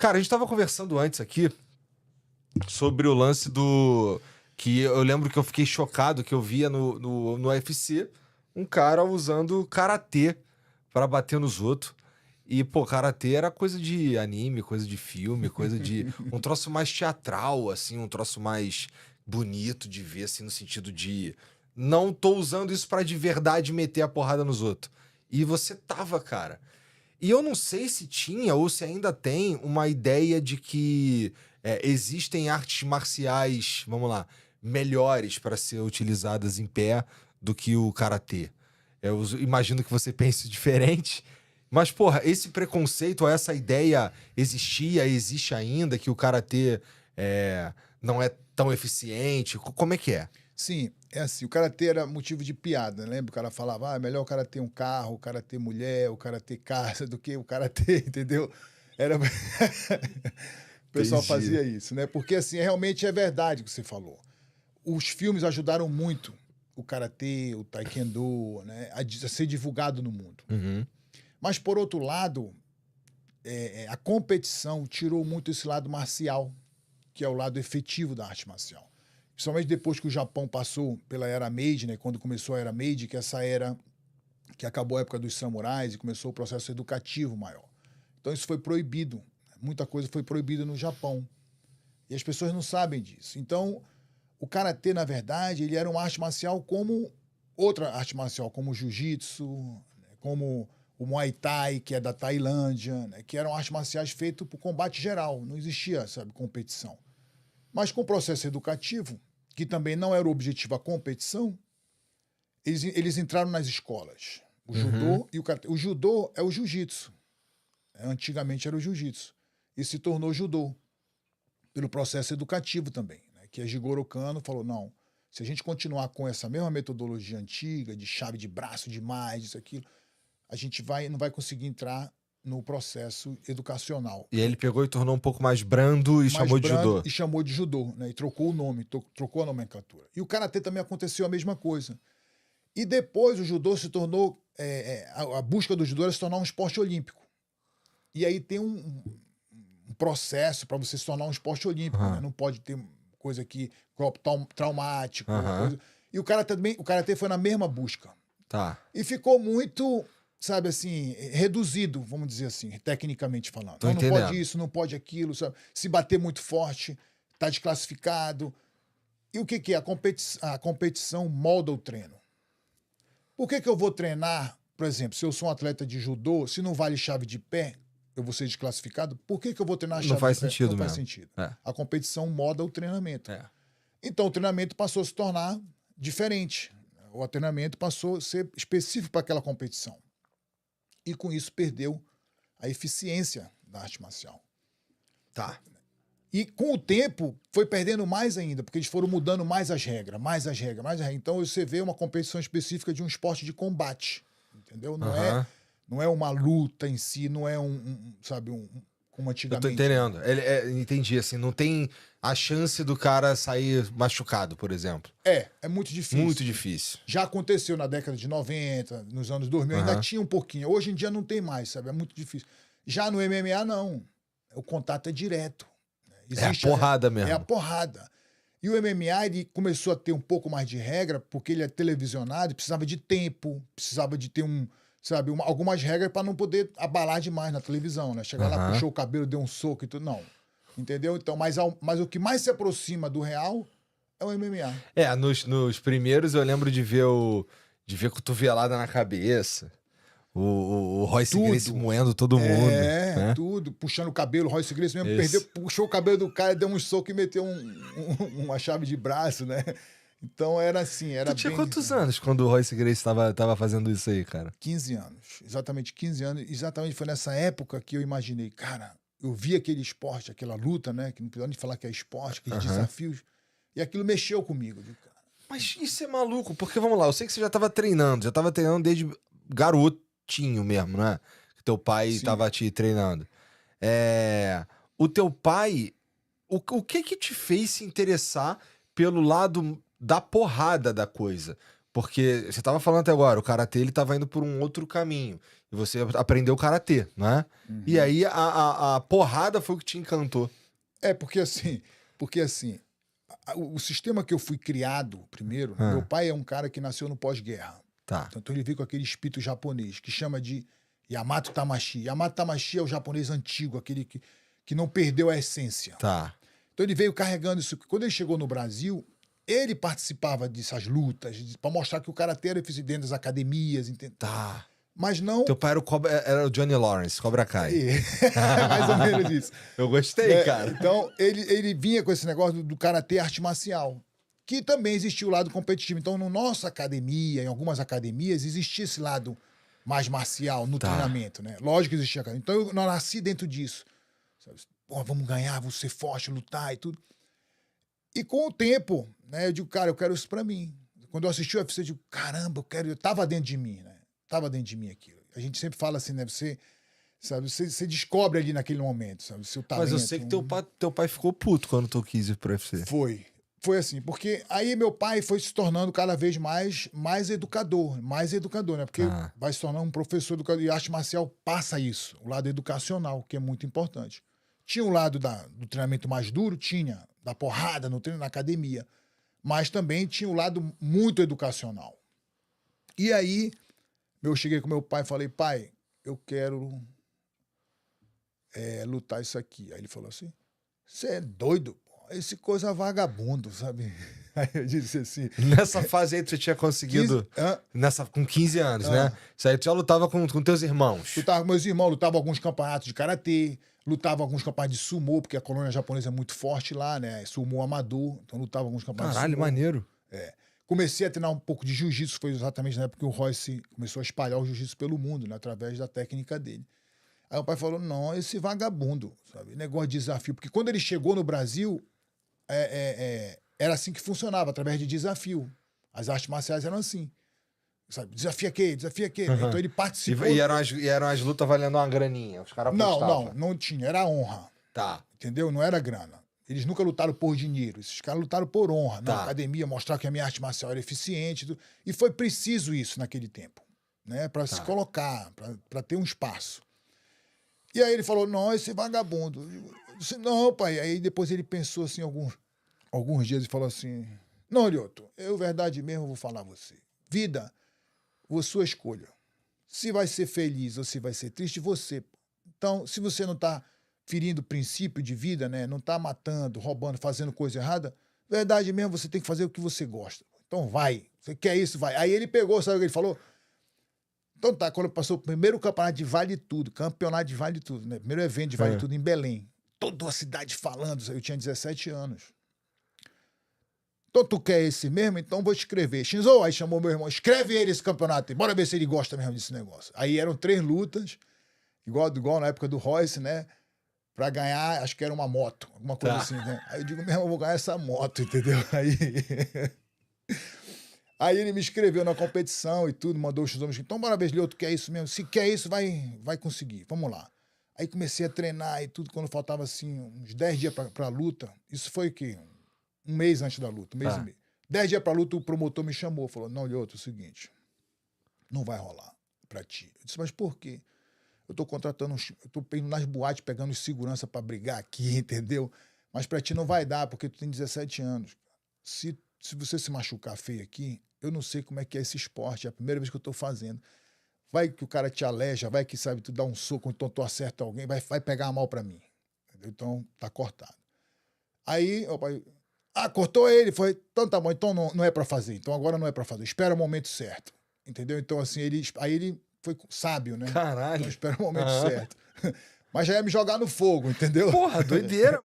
Cara, a gente tava conversando antes aqui sobre o lance do... Que eu lembro que eu fiquei chocado, que eu via no UFC um cara usando karatê pra bater nos outros. E, pô, karatê era coisa de anime, coisa de filme, coisa de... Um troço mais teatral, assim, um troço mais bonito de ver, assim, no sentido de... Não tô usando isso pra de verdade meter a porrada nos outros. E você tava, cara. E eu não sei se tinha ou se ainda tem uma ideia de que existem artes marciais, vamos lá, melhores para ser utilizadas em pé do que o karatê. Imagino que você pense diferente, mas, porra, esse preconceito, essa ideia existia, existe ainda, que o karatê não é tão eficiente. Como é que é? Sim, é assim, o karatê era motivo de piada, lembra? O cara falava, é melhor o cara ter um carro, o cara ter mulher, o cara ter casa, do que o cara ter, entendeu? Era... O pessoal Entendi. fazia isso, né? Porque, assim, realmente é verdade o que você falou. Os filmes ajudaram muito o karatê, o taekwondo, né? A ser divulgado no mundo. Uhum. Mas, por outro lado, a competição tirou muito esse lado marcial, que é o lado efetivo da arte marcial. Principalmente depois que o Japão passou pela Era Meiji, né? Quando começou a Era Meiji, que essa era que acabou a época dos samurais e começou o processo educativo maior. Então isso foi proibido. Muita coisa foi proibida no Japão. E as pessoas não sabem disso. Então, o karatê, na verdade, ele era uma arte marcial como outra arte marcial, como o jiu-jitsu, como o Muay Thai, que é da Tailândia, né? Que eram artes marciais feitas por combate geral. Não existia, sabe, competição. Mas com o processo educativo, que também não era o objetivo a competição, eles entraram nas escolas. O judô e o karatê. O judô é o jiu-jitsu. Antigamente era o jiu-jitsu. E se tornou judô, pelo processo educativo também. Né? Que a Jigoro Kano falou, não, se a gente continuar com essa mesma metodologia antiga, de chave de braço demais, isso, aquilo, a gente não vai conseguir entrar no processo educacional. E aí ele pegou e tornou um pouco mais brando e Mais chamou de brando, judô. E chamou de judô, né? E trocou o nome, trocou a nomenclatura. E o karatê também aconteceu a mesma coisa. E depois o judô se tornou... a busca do judô era se tornar um esporte olímpico. E aí tem um processo para você se tornar um esporte olímpico, né? Não pode ter coisa que traumático, coisa... E o karatê foi na mesma busca. Tá. E ficou muito, sabe assim, reduzido, vamos dizer assim, tecnicamente falando. Tô entendendo. Não pode isso, não pode aquilo, sabe? Se bater muito forte, tá desclassificado. E o que é? A competição molda o treino. Por que eu vou treinar, por exemplo, se eu sou um atleta de judô, se não vale chave de pé, eu vou ser desclassificado, por que eu vou treinar chave Não faz de pé? sentido Não faz mesmo. sentido. É. A competição molda o treinamento. É. Então o treinamento passou a se tornar diferente. O treinamento passou a ser específico para aquela competição. E com isso perdeu a eficiência da arte marcial. Tá. E com o tempo foi perdendo mais ainda, porque eles foram mudando mais as regras. Então você vê uma competição específica de um esporte de combate. Entendeu? Não é uma luta em si, não é como antigamente. Eu tô entendendo. Entendi, assim, não tem a chance do cara sair machucado, por exemplo. É muito difícil. Muito difícil. Já aconteceu na década de 90, nos anos 2000, ainda tinha um pouquinho. Hoje em dia não tem mais, sabe? É muito difícil. Já no MMA, não. O contato é direto. Existe, é a porrada mesmo. É a porrada. E o MMA, ele começou a ter um pouco mais de regra, porque ele é televisionado, precisava de tempo, precisava de ter algumas regras para não poder abalar demais na televisão, né? Chegar lá, puxou o cabelo, deu um soco e tudo. Não. Entendeu? Então, mas o que mais se aproxima do real é o MMA. Nos primeiros eu lembro de ver cotovelada na cabeça. O Royce Gracie moendo todo mundo. Né? Tudo. Puxando o cabelo, o Royce Gracie mesmo puxou o cabelo do cara, deu um soco e meteu uma chave de braço, né? Então era assim, era Tu tinha bem... quantos anos quando o Royce Gracie tava fazendo isso aí, cara? 15 anos. Exatamente 15 anos. Exatamente foi nessa época que eu imaginei, cara, eu vi aquele esporte, aquela luta, né? Que não precisa nem falar que é esporte, aqueles desafios. E aquilo mexeu comigo, viu, cara? Mas isso é maluco, porque vamos lá, eu sei que você já tava treinando desde garotinho mesmo, né? Que teu pai tava te treinando. O teu pai, o que te fez se interessar pelo lado da porrada da coisa? Porque você tava falando até agora, o karatê ele tava indo por um outro caminho. E você aprendeu o karatê, né? E aí a porrada foi o que te encantou. Porque assim, o sistema que eu fui criado primeiro, Ah. meu pai é um cara que nasceu no pós-guerra. Tá. Então ele veio com aquele espírito japonês, que chama de Yamato Tamashi. Yamato Tamashi é o japonês antigo, aquele que não perdeu a essência. Tá. Então ele veio carregando isso. Quando ele chegou no Brasil, ele participava dessas lutas, para mostrar que o karatê era eficiente dentro das academias, entendeu? Tá. Mas não... Teu pai era o Johnny Lawrence, Cobra Kai. Mais ou menos isso. Eu gostei, cara. Então, ele vinha com esse negócio do karatê arte marcial, que também existia o lado competitivo. Então, na nossa academia, em algumas academias, existia esse lado mais marcial no treinamento, né? Lógico que existia. Então, eu nasci dentro disso. Sabe? Pô, vamos ganhar, vamos ser forte, lutar e tudo. E com o tempo, né, eu digo, cara, eu quero isso pra mim. Quando eu assisti o UFC, eu digo, caramba, eu tava dentro de mim, né? Tava dentro de mim aquilo. A gente sempre fala assim, né? Você descobre ali naquele momento, sabe? Seu talento. Mas eu sei que teu pai ficou puto quando tu quis ir pro UFC. Foi assim, porque aí meu pai foi se tornando cada vez mais educador, né? Porque vai se tornar um professor educador, e arte marcial passa isso, o lado educacional, que é muito importante. Tinha o lado do treinamento mais duro, tinha, da porrada no treino, na academia, mas também tinha o lado muito educacional. E aí, eu cheguei com meu pai e falei, pai, eu quero lutar isso aqui. Aí ele falou assim, você é doido? Esse coisa vagabundo, sabe? Aí eu disse assim... Nessa fase aí tu tinha conseguido... com 15 anos, né? Isso aí tu já lutava com teus irmãos. Lutava com meus irmãos, lutava alguns campeonatos de karatê, lutava alguns campeonatos de sumô, porque a colônia japonesa é muito forte lá, né? Sumô amador, então lutava alguns campeonatos de sumô. Maneiro. Comecei a treinar um pouco de jiu-jitsu, foi exatamente na época que o Royce começou a espalhar o jiu-jitsu pelo mundo, né? Através da técnica dele. Aí o pai falou, não, esse vagabundo, sabe? Negócio de desafio. Porque quando ele chegou no Brasil, era assim que funcionava, através de desafio. As artes marciais eram assim. Sabe? Desafia quê? Desafia quê? Então ele participou... E eram as lutas valendo uma graninha? Os caras apostavam? Não tinha. Era honra. Tá. Entendeu? Não era grana. Eles nunca lutaram por dinheiro. Esses caras lutaram por honra. Na academia, mostrar que a minha arte marcial era eficiente. E foi preciso isso naquele tempo, né? Para se colocar, para ter um espaço. E aí ele falou, não, esse vagabundo. Eu disse, não, pai. Aí depois ele pensou assim, alguns dias e falou assim, não, Lioto, eu verdade mesmo vou falar a você. Vida, sua escolha. Se vai ser feliz ou se vai ser triste, você. Então, se você não está ferindo o princípio de vida, né? Não está matando, roubando, fazendo coisa errada, verdade mesmo, você tem que fazer o que você gosta. Então vai. Você quer isso, vai. Aí ele pegou, sabe o que ele falou? Então tá, quando passou o primeiro campeonato de Vale Tudo, né? Primeiro evento de Vale Tudo em Belém. Toda a cidade falando, eu tinha 17 anos. Então tu quer esse mesmo? Então vou escrever. Shinzo, aí chamou meu irmão, escreve ele esse campeonato aí, bora ver se ele gosta mesmo desse negócio. Aí eram 3 lutas, igual na época do Royce, né? Pra ganhar, acho que era uma moto, alguma coisa assim, né? Aí eu digo, mesmo, eu vou ganhar essa moto, entendeu? Aí ele me inscreveu na competição e tudo, mandou os Shinzo. Então bora ver, Lioto, quer isso mesmo? Se quer isso, vai conseguir, vamos lá. Aí comecei a treinar e tudo, quando faltava assim, uns 10 dias pra luta. Isso foi o quê? Um mês antes da luta, um mês e meio. 10 dias pra luta, o promotor me chamou, falou, não, Lioto, é o seguinte, não vai rolar pra ti. Eu disse, mas por quê? Eu tô contratando, eu tô indo nas boates, pegando segurança pra brigar aqui, entendeu? Mas pra ti não vai dar, porque tu tem 17 anos. Se você se machucar feio aqui, eu não sei como é que é esse esporte, é a primeira vez que eu tô fazendo. Vai que o cara te aleja, vai que, sabe, tu dá um soco, então tu acerta alguém, vai pegar mal pra mim. Entendeu? Então, tá cortado. Aí, o pai... cortou ele, foi, então tá bom, então não é pra fazer, então agora não é pra fazer, espera o momento certo, entendeu? Então assim, aí ele foi sábio, né? Caralho. Então espera o momento certo. Mas já ia me jogar no fogo, entendeu? Porra, doideira.